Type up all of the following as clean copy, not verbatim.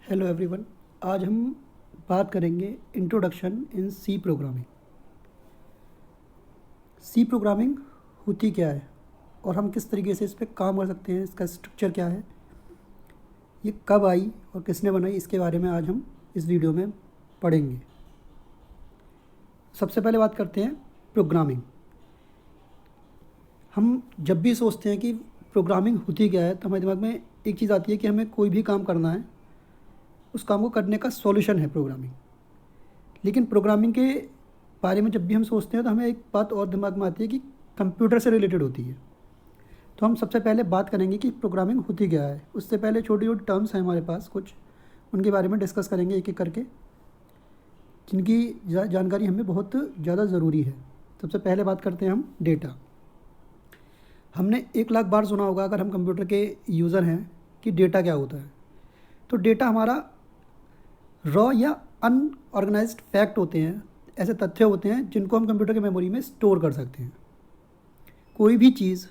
Hello everyone. आज हम बात करेंगे introduction in C programming. C programming होती क्या है और हम किस तरीके से इस पर काम कर सकते हैं, इसका स्ट्रक्चर क्या है, ये कब आई और किसने बनाई, इसके बारे में आज हम इस वीडियो में पढ़ेंगे। सबसे पहले बात करते हैं प्रोग्रामिंग। हम जब भी सोचते हैं कि प्रोग्रामिंग होती क्या है तो हमारे दिमाग में एक चीज़ आती है कि हमें कोई भी काम करना है, उस काम को करने का सॉल्यूशन है प्रोग्रामिंग। लेकिन प्रोग्रामिंग के बारे में जब भी हम सोचते हैं तो हमें एक बात और दिमाग में आती है कि कंप्यूटर से रिलेटेड होती है। तो हम सबसे पहले बात करेंगे कि प्रोग्रामिंग होती क्या है। उससे पहले छोटी छोटी टर्म्स हैं हमारे पास कुछ, उनके बारे में डिस्कस करेंगे एक एक करके, जिनकी जानकारी हमें बहुत ज़्यादा ज़रूरी है। सबसे पहले बात करते हैं हम डेटा। हमने 1 लाख बार सुना होगा अगर हम कंप्यूटर के यूज़र हैं कि डेटा क्या होता है। तो डेटा हमारा रॉ या अनऑर्गेनाइज्ड फैक्ट होते हैं, ऐसे तथ्य होते हैं जिनको हम कंप्यूटर की मेमोरी में स्टोर कर सकते हैं। कोई भी चीज़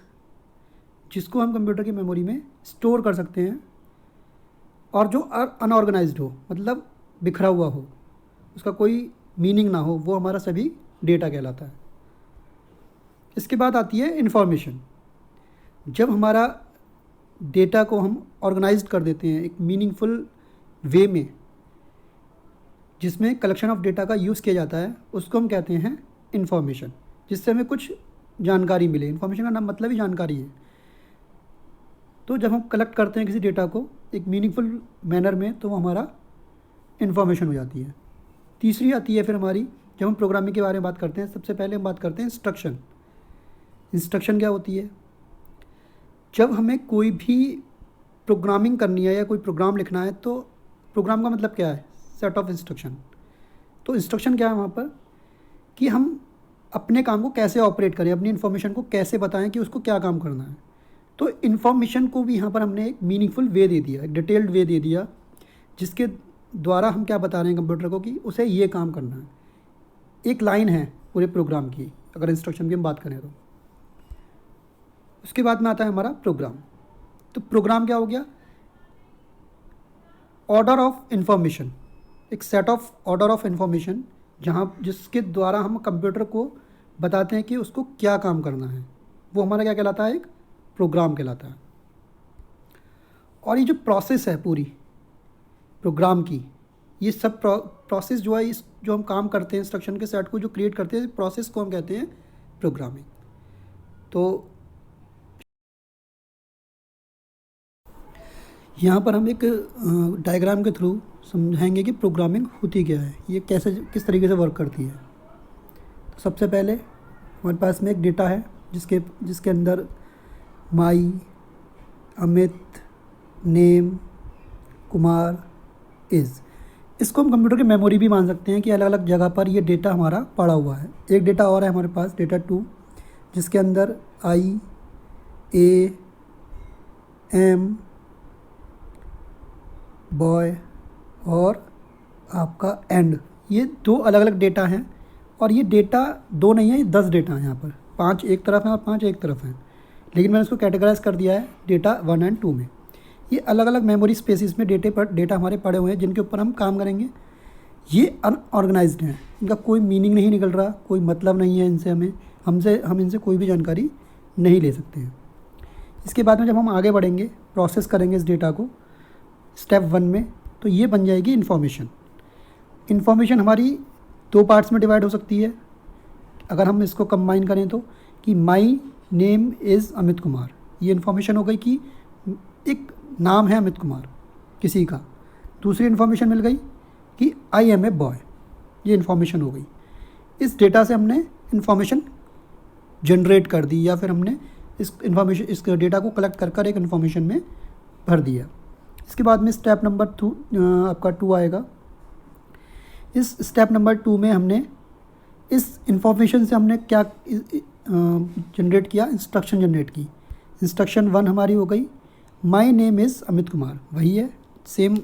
जिसको हम कंप्यूटर की मेमोरी में स्टोर कर सकते हैं और जो अनऑर्गेनाइज्ड हो, मतलब बिखरा हुआ हो, उसका कोई मीनिंग ना हो, वो हमारा सभी डेटा कहलाता है। इसके बाद आती है इंफॉर्मेशन। जब हमारा डेटा को हम ऑर्गेनाइज्ड कर देते हैं एक मीनिंगफुल वे में, जिसमें कलेक्शन ऑफ डेटा का यूज़ किया जाता है, उसको हम कहते हैं इन्फॉर्मेशन, जिससे हमें कुछ जानकारी मिले। इन्फॉर्मेशन का नाम मतलब ही जानकारी है। तो जब हम कलेक्ट करते हैं किसी डेटा को एक मीनिंगफुल मैनर में, तो वो हमारा इन्फॉर्मेशन हो जाती है। तीसरी आती है फिर हमारी, जब हम प्रोग्रामिंग के बारे में बात करते हैं, सबसे पहले हम बात करते हैं इंस्ट्रक्शन। इंस्ट्रक्शन क्या होती है? जब हमें कोई भी प्रोग्रामिंग करनी है या कोई प्रोग्राम लिखना है, तो प्रोग्राम का मतलब क्या है? Set of instruction. तो इंस्ट्रक्शन क्या है वहाँ पर कि हम अपने काम को कैसे ऑपरेट करें, अपनी इन्फॉर्मेशन को कैसे बताएं कि उसको क्या काम करना है। तो इन्फॉर्मेशन को भी यहाँ पर हमने एक मीनिंगफुल वे दे दिया, एक डिटेल्ड वे दे दिया, जिसके द्वारा हम क्या बता रहे हैं कंप्यूटर को कि उसे ये काम करना है। एक लाइन है पूरे प्रोग्राम की, अगर इंस्ट्रक्शन की हम बात करें तो। उसके बाद में आता है हमारा प्रोग्राम। तो प्रोग्राम क्या हो गया? ऑर्डर ऑफ इंफॉर्मेशन, एक set of order of information, जिसके द्वारा हम कंप्यूटर को बताते हैं कि उसको क्या काम करना है, वो हमारा क्या कहलाता है? एक प्रोग्राम कहलाता है। और ये जो प्रोसेस है पूरी प्रोग्राम की, ये सब प्रोसेस जो है, इस जो हम काम करते हैं इंस्ट्रक्शन के सेट को जो क्रिएट करते हैं, प्रोसेस को हम कहते हैं प्रोग्रामिंग। तो यहाँ पर हम एक डायग्राम के थ्रू समझाएंगे कि प्रोग्रामिंग होती क्या है, ये कैसे किस तरीके से वर्क करती है। तो सबसे पहले हमारे पास में एक डेटा है जिसके अंदर माई, अमित, नेम, कुमार, इज़। इसको हम कंप्यूटर की मेमोरी भी मान सकते हैं कि अलग अलग जगह पर ये डेटा हमारा पड़ा हुआ है। एक डेटा और है हमारे पास, डेटा 2, जिसके अंदर आई, ए, एम, बॉय और आपका एंड, ये 2 अलग अलग डेटा हैं। और ये डेटा 2 नहीं है, ये 10 डेटा हैं। यहाँ पर 5 एक तरफ हैं और 5 एक तरफ हैं, लेकिन मैंने इसको कैटेगराइज कर दिया है डेटा 1 और 2 में। ये अलग अलग मेमोरी स्पेसिस में डेटा हमारे पड़े हुए हैं, जिनके ऊपर हम काम करेंगे। ये अनऑर्गेनाइज्ड हैं, इनका कोई मीनिंग नहीं निकल रहा, कोई मतलब नहीं है इनसे, हम इनसे कोई भी जानकारी नहीं ले सकते हैं। इसके बाद में जब हम आगे बढ़ेंगे, प्रोसेस करेंगे इस डेटा को स्टेप 1 में, तो ये बन जाएगी इन्फॉर्मेशन। इन्फॉर्मेशन हमारी 2 पार्ट्स में डिवाइड हो सकती है अगर हम इसको कंबाइन करें तो, कि my name is Amit Kumar, ये इन्फॉर्मेशन हो गई कि एक नाम है अमित कुमार किसी का। दूसरी इन्फॉर्मेशन मिल गई कि आई एम ए बॉय, ये इन्फॉर्मेशन हो गई। इस डेटा से हमने इन्फॉर्मेशन जनरेट कर दी, या फिर हमने इस डेटा को कलेक्ट कर एक इन्फॉर्मेशन में भर दिया। इसके बाद में स्टेप नंबर 2 आपका 2 आएगा। इस स्टेप नंबर 2 में हमने इस इंफॉर्मेशन से हमने क्या जनरेट किया? इंस्ट्रक्शन जनरेट की। इंस्ट्रक्शन 1 हमारी हो गई, my name is Amit Kumar, वही है, सेम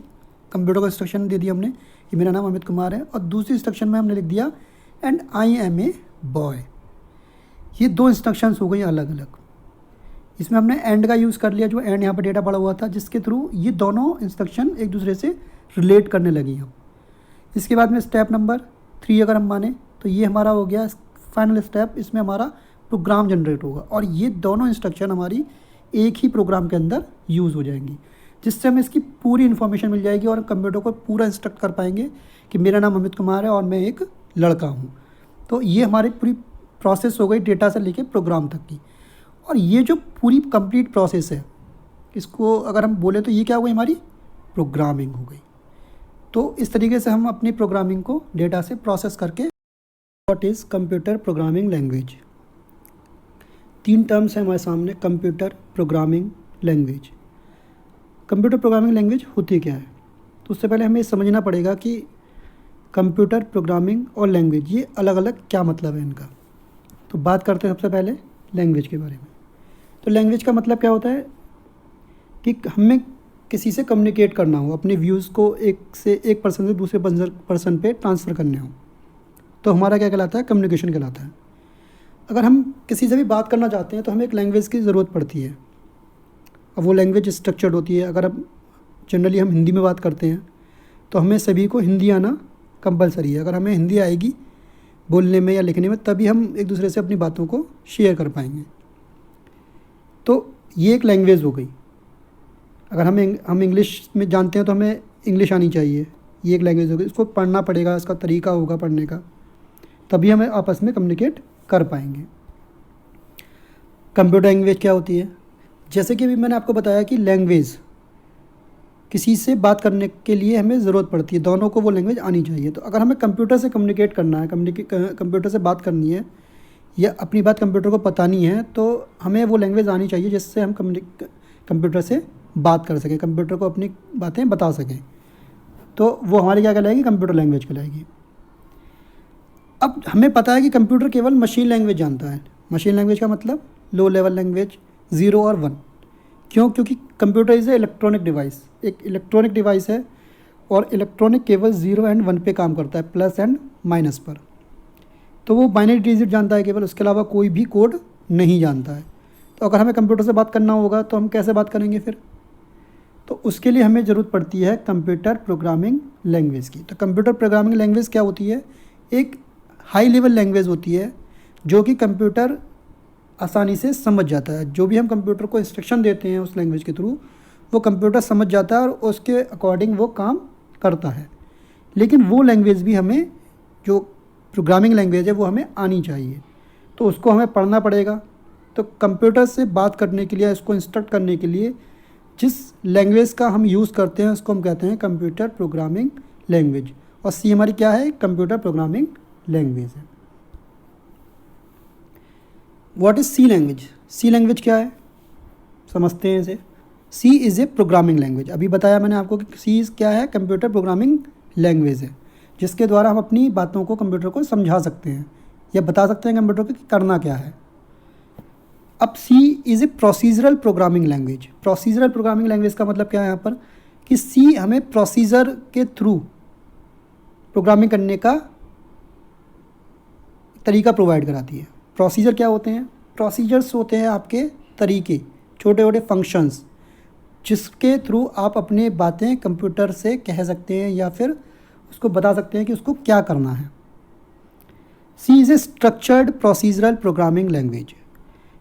कंप्यूटर को इंस्ट्रक्शन दे दिया हमने कि मेरा नाम अमित कुमार है। और दूसरी इंस्ट्रक्शन में हमने लिख दिया and I am a boy. ये 2 इंस्ट्रक्शंस हो गई अलग अलग। इसमें हमने एंड का यूज़ कर लिया, जो एंड यहाँ पर डेटा पड़ा हुआ था, जिसके थ्रू ये दोनों इंस्ट्रक्शन एक दूसरे से रिलेट करने लगी हम। इसके बाद में स्टेप नंबर 3 अगर हम माने तो ये हमारा हो गया फाइनल स्टेप, इसमें हमारा प्रोग्राम जनरेट होगा और ये दोनों इंस्ट्रक्शन हमारी एक ही प्रोग्राम के अंदर यूज़ हो जाएंगी, जिससे हमें इसकी पूरी इन्फॉर्मेशन मिल जाएगी और कंप्यूटर को पूरा इंस्ट्रक्ट कर पाएंगे कि मेरा नाम अमित कुमार है और मैं एक लड़का हूँ। तो ये हमारी पूरी प्रोसेस हो गई डेटा से लेके प्रोग्राम तक की। और ये जो पूरी कंप्लीट प्रोसेस है, इसको अगर हम बोले तो ये क्या हो गई, हमारी प्रोग्रामिंग हो गई। तो इस तरीके से हम अपनी प्रोग्रामिंग को डेटा से प्रोसेस करके। What is computer programming language? 3 terms हैं हमारे सामने, computer programming language. Computer programming language होती क्या है? तो उससे पहले हमें समझना पड़ेगा कि कंप्यूटर प्रोग्रामिंग और लैंग्वेज ये अलग अलग क्या मतलब है इनका। तो बात करते हैं सबसे पहले लैंग्वेज के बारे में। तो लैंग्वेज का मतलब क्या होता है कि हमें किसी से कम्युनिकेट करना हो, अपने व्यूज़ को एक पर्सन से दूसरे पर्सन पे ट्रांसफ़र करने हो, तो हमारा क्या कहलाता है, कम्युनिकेशन कहलाता है। अगर हम किसी से भी बात करना चाहते हैं तो हमें एक लैंग्वेज की ज़रूरत पड़ती है। अब वो लैंग्वेज स्ट्रक्चर्ड होती है। अगर अब जनरली हम हिंदी में बात करते हैं तो हमें सभी को हिंदी आना कंपलसरी है। अगर हमें हिंदी आएगी बोलने में या लिखने में, तभी हम एक दूसरे से अपनी बातों को शेयर कर पाएंगे। तो ये एक लैंग्वेज हो गई। अगर हम इंग्लिश में जानते हैं तो हमें इंग्लिश आनी चाहिए, ये एक लैंग्वेज हो गई। इसको पढ़ना पड़ेगा, इसका तरीका होगा पढ़ने का, तभी हमें आपस में कम्युनिकेट कर पाएंगे। कंप्यूटर लैंग्वेज क्या होती है? जैसे कि अभी मैंने आपको बताया कि लैंग्वेज किसी से बात करने के लिए हमें ज़रूरत पड़ती है, दोनों को वो लैंग्वेज आनी चाहिए। तो अगर हमें कंप्यूटर से कम्युनिकेट करना है, कंप्यूटर से बात करनी है या अपनी बात कंप्यूटर को बतानी है, तो हमें वो लैंग्वेज आनी चाहिए जिससे हम कंप्यूटर से बात कर सकें, कंप्यूटर को अपनी बातें बता सकें। तो वो हमारी क्या कहलाएगी, कंप्यूटर लैंग्वेज कहलाएगी। अब हमें पता है कि कंप्यूटर केवल मशीन लैंग्वेज जानता है। मशीन लैंग्वेज का मतलब लो लेवल लैंग्वेज, 0 और 1। क्यों? क्योंकि computer is a electronic device, एक इलेक्ट्रॉनिक डिवाइस है और इलेक्ट्रॉनिक केवल 0 एंड 1 पे काम करता है, प्लस एंड माइनस पर। तो वो बाइनरी डिजिट जानता है केवल, उसके अलावा कोई भी कोड नहीं जानता है। तो अगर हमें कंप्यूटर से बात करना होगा तो हम कैसे बात करेंगे फिर? तो उसके लिए हमें ज़रूरत पड़ती है कंप्यूटर प्रोग्रामिंग लैंग्वेज की। तो कंप्यूटर प्रोग्रामिंग लैंग्वेज क्या होती है? एक हाई लेवल लैंग्वेज होती है जो कि कंप्यूटर आसानी से समझ जाता है। जो भी हम कंप्यूटर को इंस्ट्रक्शन देते हैं उस लैंग्वेज के थ्रू, वो कंप्यूटर समझ जाता है और उसके अकॉर्डिंग वो काम करता है। लेकिन वो लैंग्वेज भी हमें, जो प्रोग्रामिंग लैंग्वेज है, वो हमें आनी चाहिए। तो उसको हमें पढ़ना पड़ेगा। तो कंप्यूटर से बात करने के लिए, इसको इंस्ट्रक्ट करने के लिए जिस लैंग्वेज का हम यूज़ करते हैं उसको हम कहते हैं कंप्यूटर प्रोग्रामिंग लैंग्वेज। और सी हमारी क्या है? कंप्यूटर प्रोग्रामिंग लैंग्वेज है। What is C language? C language क्या है, समझते हैं इसे। C is a programming language. अभी बताया मैंने आपको कि सी क्या है, कंप्यूटर प्रोग्रामिंग लैंग्वेज है, जिसके द्वारा हम अपनी बातों को कंप्यूटर को समझा सकते हैं या बता सकते हैं कंप्यूटर को कि करना क्या है। अब C is a procedural programming language. Procedural programming language का मतलब क्या है यहाँ पर, कि सी हमें प्रोसीजर के थ्रू प्रोग्रामिंग करने का तरीका प्रोवाइड कराती है। प्रोसीजर क्या होते हैं? प्रोसीजर्स होते हैं आपके तरीके, छोटे छोटे फंक्शंस, जिसके थ्रू आप अपने बातें कंप्यूटर से कह सकते हैं या फिर उसको बता सकते हैं कि उसको क्या करना है। C is a structured procedural programming language.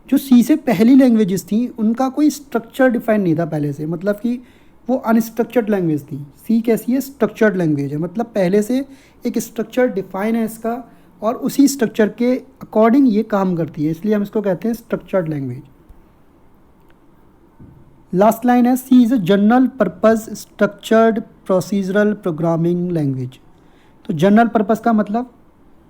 जो सी से पहली लैंग्वेजेस थी उनका कोई स्ट्रक्चर डिफाइन नहीं था पहले से, मतलब कि वो अनस्ट्रक्चर्ड लैंग्वेज थी। सी कैसी है? स्ट्रक्चर्ड लैंग्वेज है, मतलब पहले से एक स्ट्रक्चर डिफाइन है इसका और उसी स्ट्रक्चर के अकॉर्डिंग ये काम करती है, इसलिए हम इसको कहते हैं स्ट्रक्चर्ड लैंग्वेज। लास्ट लाइन है, C is a general purpose structured procedural programming language. तो जनरल पर्पस का मतलब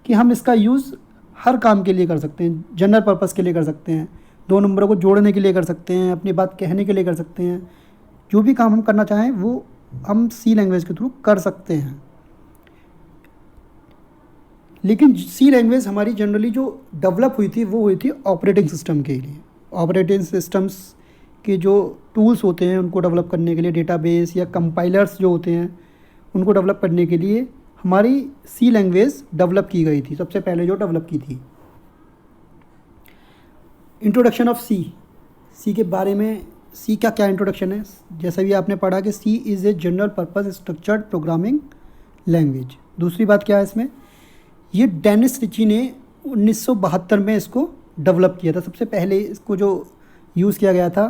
कि हम इसका यूज़ हर काम के लिए कर सकते हैं, जनरल पर्पस के लिए कर सकते हैं, 2 नंबरों को जोड़ने के लिए कर सकते हैं, अपनी बात कहने के लिए कर सकते हैं। जो भी काम हम करना चाहें वो हम सी लैंग्वेज के थ्रू कर सकते हैं। लेकिन सी लैंग्वेज हमारी जनरली जो डेवलप हुई थी वो हुई थी ऑपरेटिंग सिस्टम के लिए। ऑपरेटिंग सिस्टम्स के जो टूल्स होते हैं उनको डेवलप करने के लिए, डेटाबेस या कंपाइलर्स जो होते हैं उनको डेवलप करने के लिए हमारी सी लैंग्वेज डेवलप की गई थी, सबसे पहले जो डेवलप की थी। इंट्रोडक्शन ऑफ सी, सी के बारे में सी का क्या इंट्रोडक्शन है, जैसा भी आपने पढ़ा कि C is a general purpose structured programming language. दूसरी बात क्या है इसमें, ये डेनिस रिची ने 1972 में इसको डेवलप किया था। सबसे पहले इसको जो यूज़ किया गया था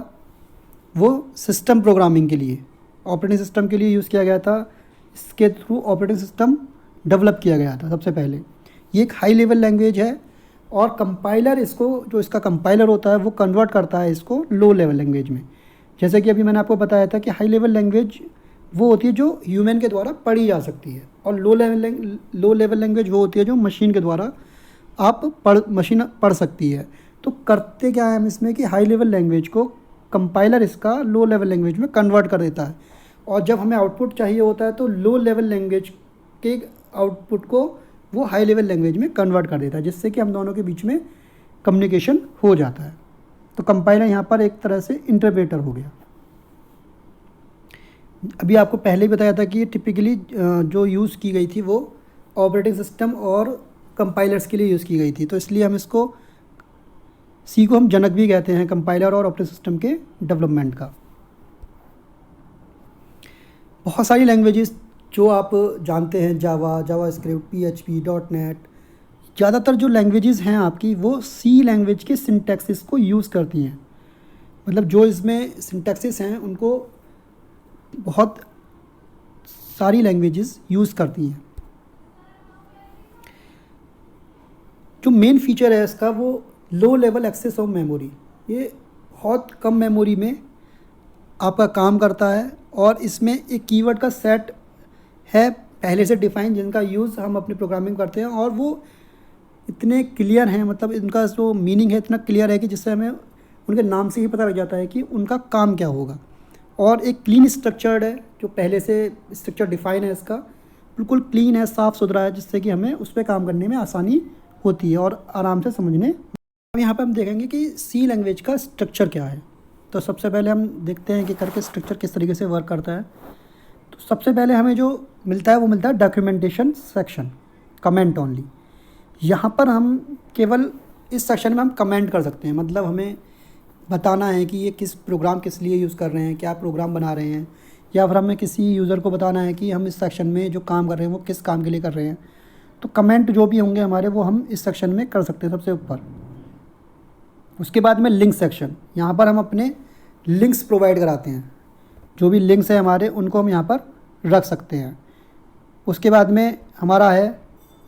वो सिस्टम प्रोग्रामिंग के लिए, ऑपरेटिंग सिस्टम के लिए यूज़ किया गया था। इसके थ्रू ऑपरेटिंग सिस्टम डेवलप किया गया था सबसे पहले। ये एक हाई लेवल लैंग्वेज है और कंपाइलर इसको, जो इसका कंपाइलर होता है वो कन्वर्ट करता है इसको लो लेवल लैंग्वेज में। जैसे कि अभी मैंने आपको बताया था कि हाई लेवल लैंग्वेज वो होती है जो ह्यूमन के द्वारा पढ़ी जा सकती है, और लो लेवल लैंग्वेज वो होती है जो मशीन के द्वारा मशीन पढ़ सकती है। तो करते क्या है हम इसमें कि हाई लेवल लैंग्वेज को कंपाइलर इसका लो लेवल लैंग्वेज में कन्वर्ट कर देता है, और जब हमें आउटपुट चाहिए होता है तो लो लेवल लैंग्वेज के आउटपुट को वो हाई लेवल लैंग्वेज में कन्वर्ट कर देता है, जिससे कि हम दोनों के बीच में कम्युनिकेशन हो जाता है। तो कंपाइलर यहाँ पर एक तरह से इंटरप्रेटर हो गया। अभी आपको पहले ही बताया था कि टिपिकली जो यूज़ की गई थी वो ऑपरेटिंग सिस्टम और कंपाइलर्स के लिए यूज़ की गई थी, तो इसलिए हम इसको सी को हम जनक भी कहते हैं कंपाइलर और ऑपरेटिंग सिस्टम के डेवलपमेंट का। बहुत सारी लैंग्वेजेस जो आप जानते हैं, जावा स्क्रिप्ट, PHP, .NET, ज़्यादातर जो लैंग्वेजेस हैं आपकी वो सी लैंग्वेज के सिंटैक्सिस को यूज़ करती हैं। मतलब जो इसमें सिंटैक्सिस हैं उनको बहुत सारी लैंग्वेजेस यूज़ करती हैं। जो मेन फीचर है इसका वो low level access of memory. ये बहुत कम मेमोरी में आपका काम करता है, और इसमें एक कीवर्ड का सेट है पहले से डिफाइन, जिनका यूज़ हम अपनी प्रोग्रामिंग करते हैं, और वो इतने क्लियर हैं, मतलब इनका जो मीनिंग है इतना क्लियर है कि जिससे हमें उनके नाम से ही पता लग जाता है कि उनका काम क्या होगा। और एक क्लीन स्ट्रक्चर्ड है, जो पहले से स्ट्रक्चर डिफाइन है इसका, बिल्कुल क्लीन है, साफ़ सुथरा है, जिससे कि हमें उस पर काम करने में आसानी होती है और आराम से समझने। अब यहाँ पर हम देखेंगे कि सी लैंग्वेज का स्ट्रक्चर क्या है। तो सबसे पहले हम देखते हैं कि करके स्ट्रक्चर किस तरीके से वर्क करता है। तो सबसे पहले हमें जो मिलता है वो मिलता है डॉक्यूमेंटेशन सेक्शन, कमेंट ओनली। यहाँ पर हम केवल इस सेक्शन में हम कमेंट कर सकते हैं, मतलब हमें बताना है कि ये किस प्रोग्राम किस लिए यूज़ कर रहे हैं, क्या प्रोग्राम बना रहे हैं, या फिर हमें किसी यूज़र को बताना है कि हम इस सेक्शन में जो काम कर रहे हैं वो किस काम के लिए कर रहे हैं। तो कमेंट जो भी होंगे हमारे वो हम इस सेक्शन में कर सकते हैं सबसे ऊपर। उसके बाद में लिंक सेक्शन, यहाँ पर हम अपने लिंक्स प्रोवाइड कराते हैं, जो भी लिंक्स हैं हमारे उनको हम यहाँ पर रख सकते हैं। उसके बाद में हमारा है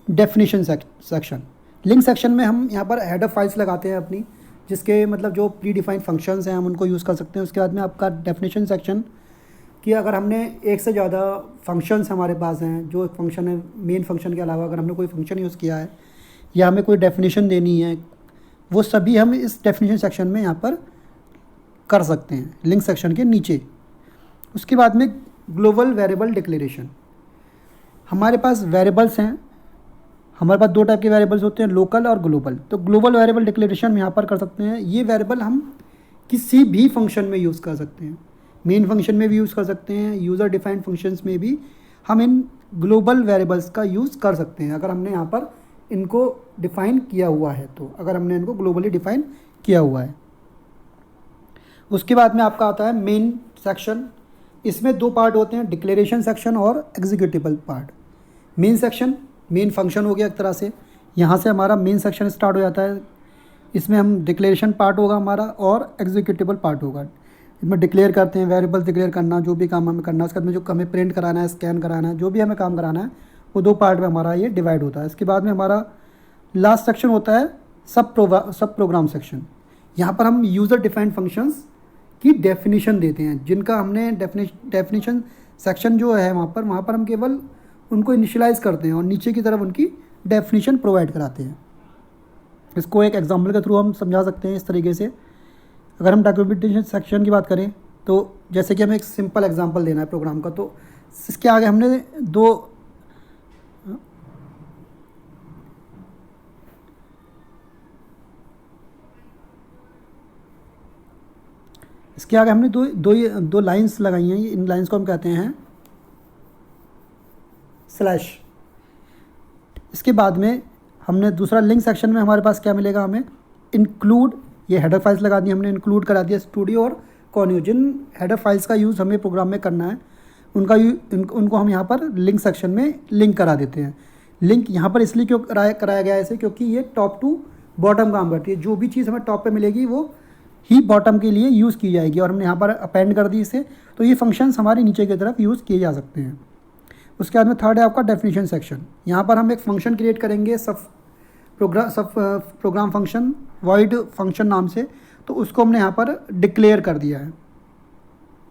डेफिनेशन सेक्शन। लिंक सेक्शन में हम यहाँ पर हेडर फाइल्स लगाते हैं अपनी, जिसके मतलब जो प्री डिफाइंड फंक्शंस हैं हम उनको यूज़ कर सकते हैं। उसके बाद में आपका डेफिनेशन सेक्शन कि अगर हमने एक से ज़्यादा फंक्शंस हमारे पास हैं, जो एक फंक्शन है मेन फंक्शन के अलावा अगर हमने कोई फंक्शन यूज़ किया है या हमें कोई डेफिनेशन देनी है, वो सभी हम इस डेफिनेशन सेक्शन में यहाँ पर कर सकते हैं, लिंक सेक्शन के नीचे। उसके बाद में ग्लोबल वेरिएबल डिक्लेरेशन। हमारे पास वेरिएबल्स हैं, हमारे पास दो टाइप के वेरिएबल्स होते हैं, लोकल और ग्लोबल। तो ग्लोबल वेरिएबल डिक्लेरेशन हम यहाँ पर कर सकते हैं। ये वेरिएबल हम किसी भी फंक्शन में यूज़ कर सकते हैं, मेन फंक्शन में भी यूज़ कर सकते हैं, यूज़र डिफाइंड फंक्शंस में भी हम इन ग्लोबल वेरिएबल्स का यूज़ कर सकते हैं, अगर हमने यहाँ पर इनको डिफ़ाइन किया हुआ है, तो अगर हमने इनको ग्लोबली डिफ़ाइन किया हुआ है। उसके बाद में आपका आता है मेन सेक्शन। इसमें दो पार्ट होते हैं, डिक्लेरेशन सेक्शन और executable part. Main section main function हो गया एक तरह से, यहाँ से हमारा मेन सेक्शन स्टार्ट हो जाता है। इसमें हम डिक्लेरेशन पार्ट होगा हमारा और एग्जीक्यूटेबल पार्ट होगा। इसमें डिक्लेयर करते हैं, वेरिएबल डिक्लेयर करना, जो भी काम हमें करना है। उसके बाद में जो हमें प्रिंट कराना है, स्कैन कराना है, जो भी हमें काम कराना है, वो दो पार्ट में हमारा ये डिवाइड होता है। इसके बाद में हमारा लास्ट सेक्शन होता है सब प्रोग्राम सेक्शन। यहाँ पर हम यूज़र डिफाइंड फंक्शंस की डेफिनेशन देते हैं, जिनका हमने डेफिनेशन सेक्शन जो है वहाँ पर हम केवल उनको इनिशियलाइज करते हैं और नीचे की तरफ उनकी डेफिनेशन प्रोवाइड कराते हैं। इसको एक एग्जांपल के थ्रू हम समझा सकते हैं इस तरीके से। अगर हम डॉक्यूमेंटेशन सेक्शन की बात करें तो जैसे कि हमें एक सिंपल एग्जांपल देना है प्रोग्राम का, तो इसके आगे हमने दो लाइंस लगाई हैं। इन लाइंस को हम कहते हैं स्लैश। इसके बाद में हमने दूसरा लिंक सेक्शन में हमारे पास क्या मिलेगा, हमें इंक्लूड, ये हेडर फाइल्स लगा दी हमने, इंक्लूड करा दिया स्टूडियो और कॉर्नियो। जिन हेडर फाइल्स का यूज़ हमें प्रोग्राम में करना है उनको हम यहाँ पर लिंक सेक्शन में लिंक करा देते हैं। लिंक यहाँ पर इसलिए क्यों कराया गया है ऐसे, क्योंकि ये टॉप टू बॉटम काम करती है। जो भी चीज़ हमें टॉप पे मिलेगी वो ही बॉटम के लिए यूज़ की जाएगी, और हमने यहाँ पर अपेंड कर दी इसे, तो ये फंक्शंस हमारे नीचे की तरफ यूज़ किए जा सकते हैं। उसके बाद में थर्ड है आपका डेफिनेशन सेक्शन। यहाँ पर हम एक फंक्शन क्रिएट करेंगे सब प्रोग्राम फंक्शन वॉइड फंक्शन नाम से। तो उसको हमने यहाँ पर डिक्लेयर कर दिया है,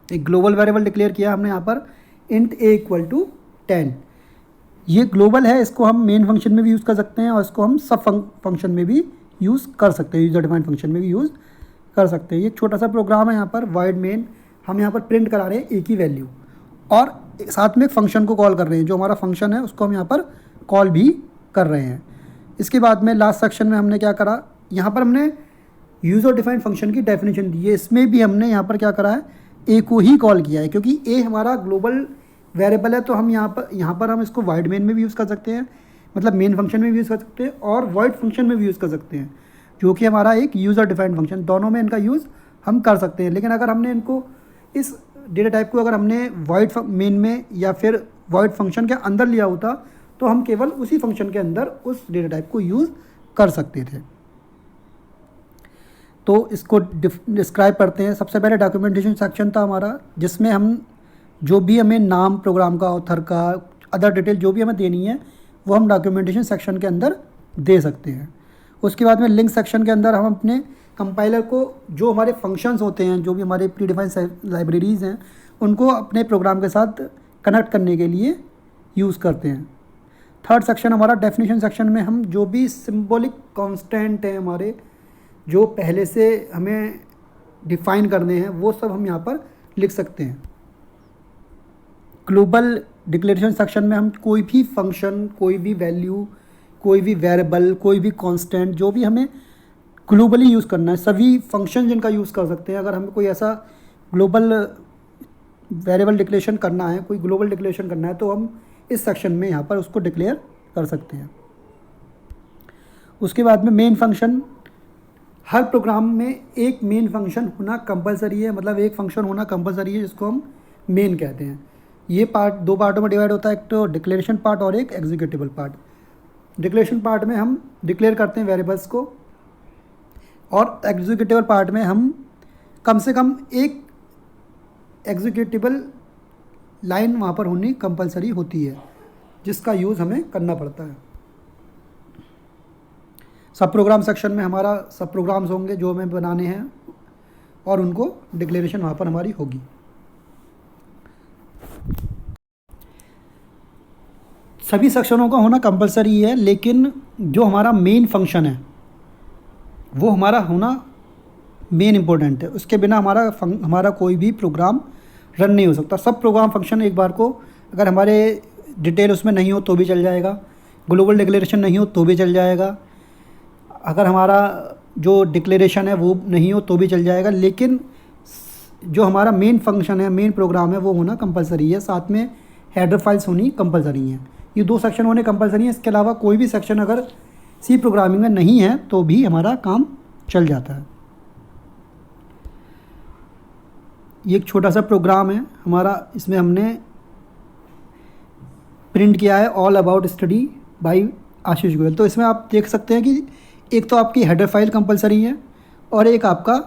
एक ग्लोबल वेरिएबल डिक्लेयर किया हमने यहाँ पर इंट a इक्वल टू 10। ये ग्लोबल है, इसको हम मेन फंक्शन में भी यूज़ कर सकते हैं और इसको हम सब फंक्शन में भी यूज़ कर सकते हैं, यूज़र डिफाइंड फंक्शन में भी यूज़ कर सकते हैं। ये एक छोटा सा प्रोग्राम है यहाँ पर वॉइड मेन। हम यहाँ पर प्रिंट करा रहे हैं एक ही वैल्यू और साथ में एक फंक्शन को कॉल कर रहे हैं। जो हमारा फंक्शन है उसको हम यहाँ पर कॉल भी कर रहे हैं। इसके बाद में लास्ट सेक्शन में हमने क्या करा, यहाँ पर हमने यूज़र डिफाइंड फंक्शन की डेफिनेशन दी है। इसमें भी हमने यहाँ पर क्या करा है, ए को ही कॉल किया है, क्योंकि ए हमारा ग्लोबल वेरिएबल है। तो हम यहाँ पर हम इसको वॉइड मेन में भी यूज़ कर सकते हैं, मतलब मेन फंक्शन में भी यूज़ कर सकते हैं और वॉइड फंक्शन में भी यूज़ कर सकते हैं, जो कि हमारा एक यूज़र डिफाइंड फंक्शन। दोनों में इनका यूज़ हम कर सकते हैं। लेकिन अगर हमने इनको इस डेटा टाइप को अगर हमने वॉइड मेन में या फिर वॉइड फंक्शन के अंदर लिया होता तो हम केवल उसी फंक्शन के अंदर उस डेटा टाइप को यूज़ कर सकते थे। तो इसको डिस्क्राइब करते हैं। सबसे पहले डॉक्यूमेंटेशन सेक्शन था हमारा, जिसमें हम जो भी हमें नाम प्रोग्राम का, ऑथर का, अदर डिटेल जो भी हमें देनी है वो हम डॉक्यूमेंटेशन सेक्शन के अंदर दे सकते हैं। उसके बाद में लिंक सेक्शन के अंदर हम अपने कंपाइलर को जो हमारे फंक्शंस होते हैं, जो भी हमारे प्री डिफाइंड लाइब्रेरीज़ हैं, उनको अपने प्रोग्राम के साथ कनेक्ट करने के लिए यूज़ करते हैं। थर्ड सेक्शन हमारा डेफिनेशन सेक्शन में हम जो भी सिंबॉलिक कांस्टेंट हैं हमारे, जो पहले से हमें डिफ़ाइन करने हैं, वो सब हम यहाँ पर लिख सकते हैं। ग्लोबल डिक्लेरेशन सेक्शन में हम कोई भी फंक्शन, कोई भी वैल्यू, कोई भी वेरिएबल, कोई भी कांस्टेंट जो भी हमें ग्लोबली यूज़ करना है, सभी फंक्शन जिनका यूज़ कर सकते हैं। अगर हमें कोई ऐसा ग्लोबल वेरिएबल डिक्लेरेशन करना है, कोई ग्लोबल डिक्लेरेशन करना है, तो हम इस सेक्शन में यहाँ पर उसको डिक्लेयर कर सकते हैं। उसके बाद में मेन फंक्शन, हर प्रोग्राम में एक मेन फंक्शन होना कंपलसरी है, मतलब एक फंक्शन होना कंपलसरी है जिसको हम मेन कहते हैं। ये पार्ट दो पार्टों में डिवाइड होता है, एक तो डिक्लेरेशन पार्ट और एक एग्जीक्यूटेबल पार्ट। डिक्लेरेशन पार्ट में हम डिक्लेयर करते हैं वेरिएबल्स को, और एग्जीक्यूटेबल पार्ट में हम कम से कम एक एग्जीक्यूटेबल लाइन वहाँ पर होनी कंपलसरी होती है, जिसका यूज़ हमें करना पड़ता है। सब प्रोग्राम सेक्शन में हमारा सब प्रोग्राम्स होंगे जो हमें बनाने हैं, और उनको डिक्लेरेशन वहाँ पर हमारी होगी। सभी सेक्शनों का होना कंपलसरी है, लेकिन जो हमारा मेन फंक्शन है वो हमारा होना मेन इम्पोर्टेंट है। उसके बिना हमारा कोई भी प्रोग्राम रन नहीं हो सकता। सब प्रोग्राम फंक्शन एक बार को अगर हमारे डिटेल उसमें नहीं हो तो भी चल जाएगा, ग्लोबल डिक्लेरेशन नहीं हो तो भी चल जाएगा, अगर हमारा जो डिक्लेरेशन है वो नहीं हो तो भी चल जाएगा, लेकिन जो हमारा मेन फंक्शन है, मेन प्रोग्राम है, वो होना कंपलसरी है। साथ में हेडर फाइल्स होनी कंपलसरी हैं। ये दो सेक्शन होने कंपलसरी हैं। इसके अलावा कोई भी सेक्शन अगर सी प्रोग्रामिंग में नहीं है तो भी हमारा काम चल जाता है। ये एक छोटा सा प्रोग्राम है हमारा, इसमें हमने प्रिंट किया है all about study bye Ashish Goyal. तो इसमें आप देख सकते हैं कि एक तो आपकी हेडर फाइल कंपलसरी है और एक आपका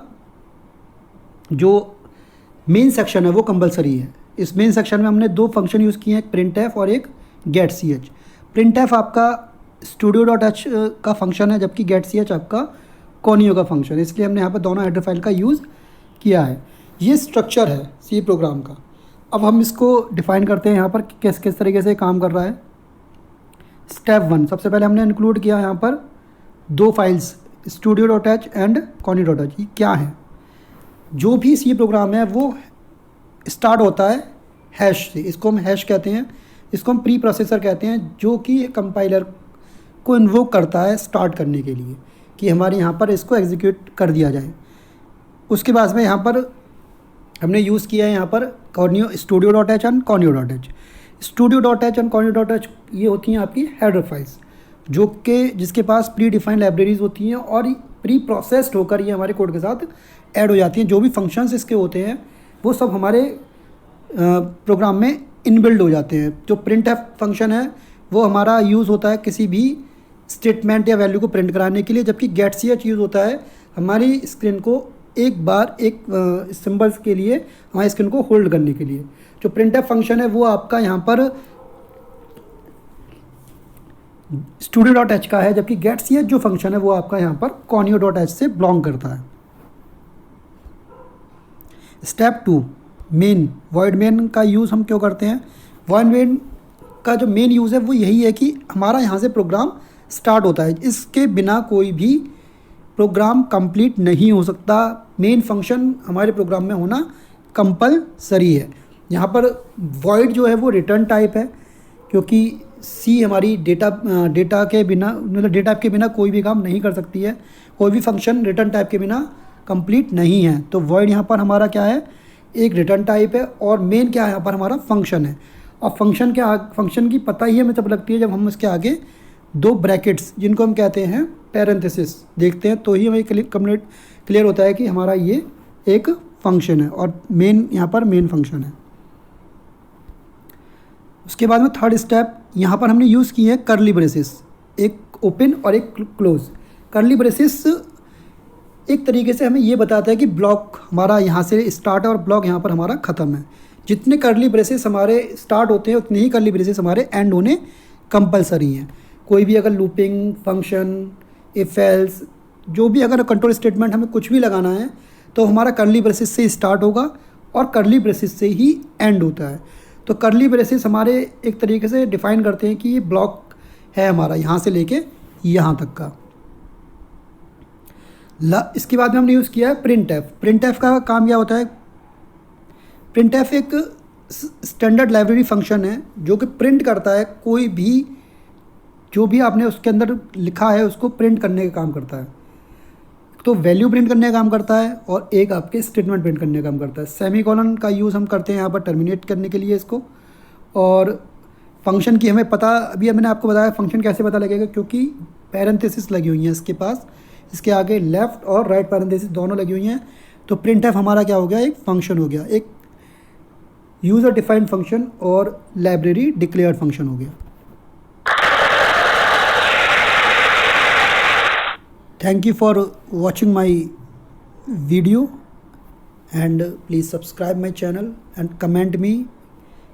जो मेन सेक्शन है वो कंपलसरी है। इस मेन सेक्शन में हमने दो फंक्शन यूज़ किए हैं, एक प्रिंट एफ और एक get C H. Print f आपका studio.h का फंक्शन है, जबकि गेट सी एच आपका कॉर्नियो का फंक्शन है, इसलिए हमने यहाँ पर दोनों हेडर फाइल का यूज़ किया है। ये स्ट्रक्चर है सी प्रोग्राम का। अब हम इसको डिफ़ाइन करते हैं यहाँ पर किस किस तरीके से काम कर रहा है। स्टेप 1, सबसे पहले हमने इंक्लूड किया यहाँ पर दो फाइल्स studio.h एंड कॉर्नियो.h। ये क्या है? जो भी सी प्रोग्राम है वो स्टार्ट होता है हैश से, इसको हम हैश कहते हैं, इसको हम प्री प्रोसेसर कहते हैं, जो कि कंपाइलर को इन्वोक करता है स्टार्ट करने के लिए कि हमारे यहाँ पर इसको एग्जीक्यूट कर दिया जाए। उसके बाद में यहाँ पर हमने यूज़ किया है यहाँ पर कॉर्नियो studio.h एंड कॉर्नियो.h। studio.h एंड कॉर्नियो.h ये होती हैं आपकी हेडर फाइल्स, जो कि जिसके पास प्री डिफाइंड लाइब्रेरीज़ होती हैं, और प्री प्रोसेस्ड होकर ये हमारे कोड के साथ ऐड हो जाती हैं। जो भी फंक्शंस इसके होते हैं वो सब हमारे प्रोग्राम में इनबिल्ड हो जाते हैं। जो प्रिंट एफ फंक्शन है वो हमारा यूज़ होता है किसी भी स्टेटमेंट या वैल्यू को प्रिंट कराने के लिए, जबकि गेट ch यूज़ होता है हमारी स्क्रीन को एक बार एक सिंबल्स के लिए हमारी स्क्रीन को होल्ड करने के लिए। जो प्रिंट एफ फंक्शन है वो आपका यहाँ पर studio.h का है, जबकि गेट ch जो फंक्शन है वो आपका यहाँ पर conio.h से बिलोंग करता है। स्टेप 2 मेन, वॉइड मेन का यूज़ हम क्यों करते हैं? वॉइड मेन का जो मेन यूज़ है वो यही है कि हमारा यहाँ से प्रोग्राम स्टार्ट होता है, इसके बिना कोई भी प्रोग्राम कंप्लीट नहीं हो सकता। मेन फंक्शन हमारे प्रोग्राम में होना कंपलसरी है। यहाँ पर वॉइड जो है वो रिटर्न टाइप है, क्योंकि सी हमारी डेटा के बिना, मतलब डेटा टाइप के बिना कोई भी काम नहीं कर सकती है। कोई भी फंक्शन रिटर्न टाइप के बिना कंप्लीट नहीं है। तो वॉइड यहाँ पर हमारा क्या है, एक रिटर्न टाइप है, और मेन क्या है यहाँ पर हमारा फंक्शन है। और फंक्शन की पता ही हमें तब लगती है जब हम इसके आगे दो ब्रैकेट्स जिनको हम कहते हैं पैरेंथेसिस देखते हैं, तो ही हमें क्लियर होता है कि हमारा ये एक फंक्शन है और मेन यहाँ पर मेन फंक्शन है। उसके बाद में थर्ड स्टेप यहाँ पर हमने यूज़ की है कर्ली ब्रेसेस, एक ओपन और एक क्लोज। कर्ली ब्रेसेस एक तरीके से हमें ये बताता है कि ब्लॉक हमारा यहाँ से स्टार्ट है और ब्लॉक यहाँ पर हमारा ख़त्म है। जितने कर्ली ब्रेसेस हमारे स्टार्ट होते हैं उतने ही कर्ली ब्रेसेस हमारे एंड होने कंपलसरी हैं। कोई भी अगर लूपिंग फंक्शन, इफ एल्स, जो भी अगर कंट्रोल स्टेटमेंट हमें कुछ भी लगाना है तो हमारा कर्ली ब्रेसेस से स्टार्ट होगा और कर्ली ब्रेसेस से ही एंड होता है। तो कर्ली ब्रेसेस हमारे एक तरीके से डिफाइन करते हैं कि ये ब्लॉक है हमारा यहाँ से लेके यहाँ तक का। इसके बाद में हमने यूज़ किया है प्रिंट एफ। प्रिंट एफ का काम क्या होता है? प्रिंट एफ एक स्टैंडर्ड लाइब्रेरी फंक्शन है जो कि प्रिंट करता है कोई भी, जो भी आपने उसके अंदर लिखा है उसको प्रिंट करने का काम करता है। तो वैल्यू प्रिंट करने का काम करता है और एक आपके स्टेटमेंट प्रिंट करने का काम करता है। सेमीकोलन का यूज़ हम करते हैं यहाँ पर टर्मिनेट करने के लिए इसको। और फंक्शन की हमें पता, अभी मैंने आपको बताया फंक्शन कैसे पता लगेगा, क्योंकि पैरेंथेसिस लगी हुई हैं इसके पास, इसके आगे लेफ़्ट और राइट पैरेंथेसिस दोनों लगी हुई हैं। तो प्रिंट एफ हमारा क्या हो गया, एक फंक्शन हो गया, एक यूज़र डिफाइंड फंक्शन और लाइब्रेरी डिक्लेयर्ड फंक्शन हो गया। Thank you for watching my video and please subscribe my channel and comment me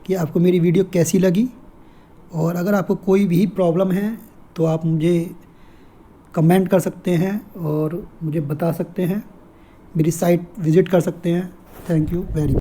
कि आपको मेरी वीडियो कैसी लगी। और अगर आपको कोई भी प्रॉब्लम है तो आप मुझे कमेंट कर सकते हैं और मुझे बता सकते हैं, मेरी साइट विज़िट कर सकते हैं। Thank you very much.